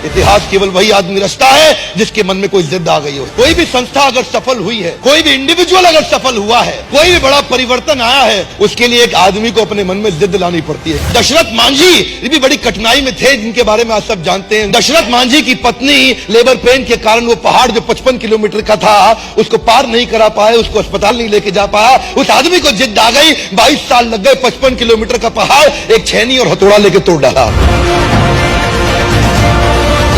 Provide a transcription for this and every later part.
इतिहास केवल वही आदमी रचता है जिसके मन में कोई जिद आ गई हो। कोई भी संस्था अगर सफल हुई है, कोई भी इंडिविजुअल अगर सफल हुआ है, कोई भी बड़ा परिवर्तन आया है, उसके लिए एक आदमी को अपने मन में जिद लानी पड़ती है। दशरथ मांझी ये भी बड़ी कठिनाई में थे, जिनके बारे में आप सब जानते हैं। दशरथ मांझी की पत्नी लेबर पेन के कारण वो पहाड़ जो 55 किलोमीटर का था उसको पार नहीं करा पाए, उसको अस्पताल नहीं लेके जा पाया। उस आदमी को जिद आ गई, 22 साल लग गए, 55 किलोमीटर का पहाड़ एक छेनी और हथौड़ा लेके तोड़ डाला।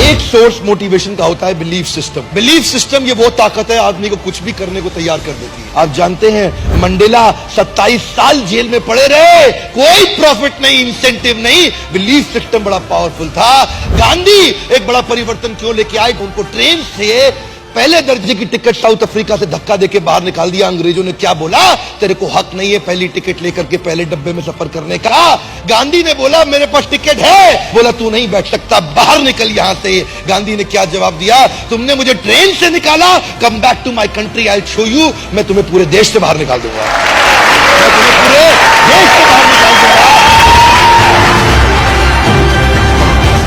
एक सोर्स मोटिवेशन का होता है बिलीफ सिस्टम। बिलीफ सिस्टम ये वो ताकत है आदमी को कुछ भी करने को तैयार कर देती है। आप जानते हैं मंडेला 27 साल जेल में पड़े रहे, कोई प्रॉफिट नहीं, इंसेंटिव नहीं, बिलीफ सिस्टम बड़ा पावरफुल था। गांधी एक बड़ा परिवर्तन क्यों लेके आए? उनको ट्रेन से पहले दर्जे की टिकट साउथ अफ्रीका से धक्का देके बाहर निकाल दिया। अंग्रेजों ने क्या बोला? तेरे को हक नहीं है पहली टिकट लेकर के पहले डब्बे में सफर करने का। गांधी ने बोला मेरे पास टिकट है, बोला तू नहीं बैठ सकता, बाहर निकल यहां से। गांधी ने क्या जवाब दिया? तुमने मुझे ट्रेन से निकाला, come back to my country, I show you, मैं तुम्हें पूरे देश से बाहर निकाल दूंगा, मैं तुम्हें पूरे देश से बाहर निकाल दूंगा।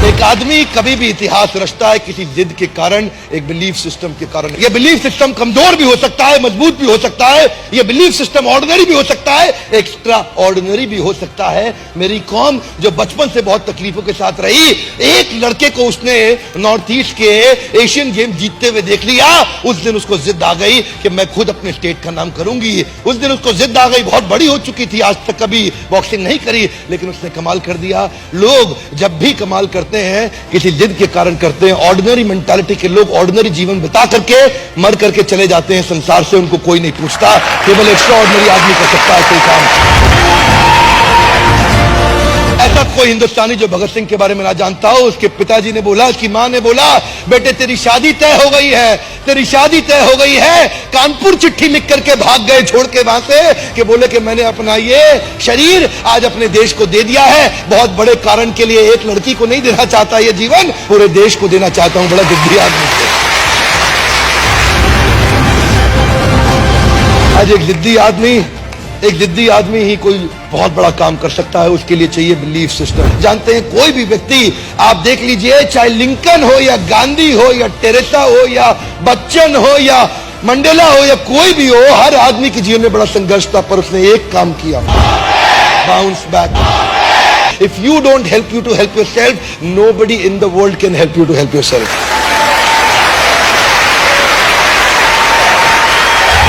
एक आदमी कभी भी इतिहास रचता है किसी जिद के कारण, एक बिलीफ सिस्टम के कारण। यह बिलीफ सिस्टम कमजोर भी हो सकता है, मजबूत भी हो सकता है। यह बिलीफ सिस्टम ऑर्डिनरी भी हो सकता है, एक्स्ट्रा ऑर्डिनरी भी हो सकता है। मेरी कौम जो बचपन से बहुत तकलीफों के साथ रही, एक लड़के को उसने नॉर्थ ईस्ट के एशियन गेम जीतते हुए देख लिया, उस दिन उसको जिद आ गई कि मैं खुद अपने स्टेट का नाम करूंगी। उस दिन उसको जिद आ गई, बहुत बड़ी हो चुकी थी, आज तक कभी बॉक्सिंग नहीं करी, लेकिन उसने कमाल कर दिया। लोग जब भी कमाल करते हैं किसी जिद के कारण करते हैं। ऑर्डिनरी मेंटालिटी के लोग ऑर्डिनरी जीवन बिता करके मर करके चले जाते हैं, संसार से उनको कोई नहीं पूछता। केवल एक्स्ट्रा ऑर्डिनरी आदमी कर सकता है कोई काम। ऐसा कोई हिंदुस्तानी जो भगत सिंह के बारे में ना जानता हो। उसके पिताजी ने बोला, उसकी मां ने बोला, बेटे तेरी शादी तय हो गई है, तेरी शादी तय हो गई है। कानपुर चिट्ठी लिख करके भाग गए छोड़ के वहां से, कि बोले कि मैंने अपना ये शरीर आज अपने देश को दे दिया है, बहुत बड़े कारण के लिए। एक लड़की को नहीं देना चाहता ये जीवन, पूरे देश को देना चाहता हूं। बड़ा जिद्दी आदमी है आज। एक जिद्दी आदमी ही कोई बहुत बड़ा काम कर सकता है। उसके लिए चाहिए बिलीफ सिस्टम। जानते हैं कोई भी व्यक्ति आप देख लीजिए, चाहे लिंकन हो या गांधी हो या टेरेसा हो या बच्चन हो या मंडेला हो या कोई भी हो, हर आदमी के जीवन में बड़ा संघर्ष था, पर उसने एक काम किया, bounce back. If you don't help you to help yourself, nobody in the world can help you to help yourself.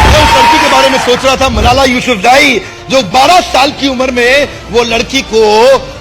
लड़की के बारे में सोच रहा था, मलाला यूसुफजाई, जो 12 साल की उम्र में वो लड़की को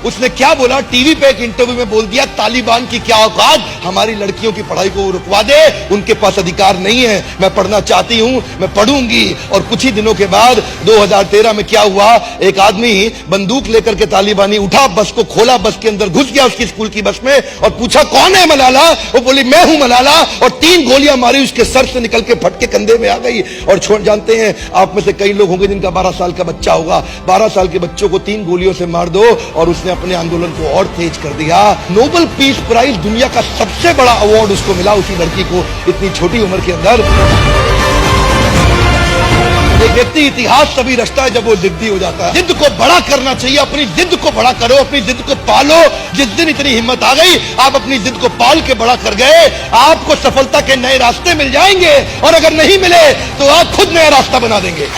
उसने क्या बोला, टीवी पे एक इंटरव्यू में बोल दिया, तालिबान की क्या औकात, हमारी लड़कियों की पढ़ाई को रुकवा दे, उनके पास अधिकार नहीं है, मैं पढ़ना चाहती हूं, मैं पढ़ूंगी। और कुछ ही दिनों के बाद 2013 में क्या हुआ, एक आदमी बंदूक लेकर के तालिबानी उठा, बस को खोला, बस के अंदर घुस गया उसकी स्कूल की बस में और पूछा कौन है मलाला? वो बोली मैं हूं मलाला, और 3 गोलियां मारी, उसके सर से निकल के फटके कंधे में आ गई। और छोड़, जानते हैं आप में से कई लोग होंगे जिनका 12 साल का बच्चा होगा, 12 साल के बच्चों को 3 गोलियों से मार दो, और उसने अपने आंदोलन को और तेज कर दिया। नोबेल पीस प्राइज, दुनिया का सबसे बड़ा अवार्ड उसको मिला, उसी लड़की को, इतनी छोटी उम्र के अंदर। एक व्यक्ति इतिहास तभी रचता है जब वो जिद्दी हो जाता है। जिद को बड़ा करना चाहिए, अपनी जिद को बड़ा करो, अपनी जिद को पालो। जिस दिन इतनी हिम्मत आ गई, आप अपनी जिद को पाल के बड़ा कर गए, आपको सफलता के नए रास्ते मिल जाएंगे, और अगर नहीं मिले तो आप खुद नया रास्ता बना देंगे।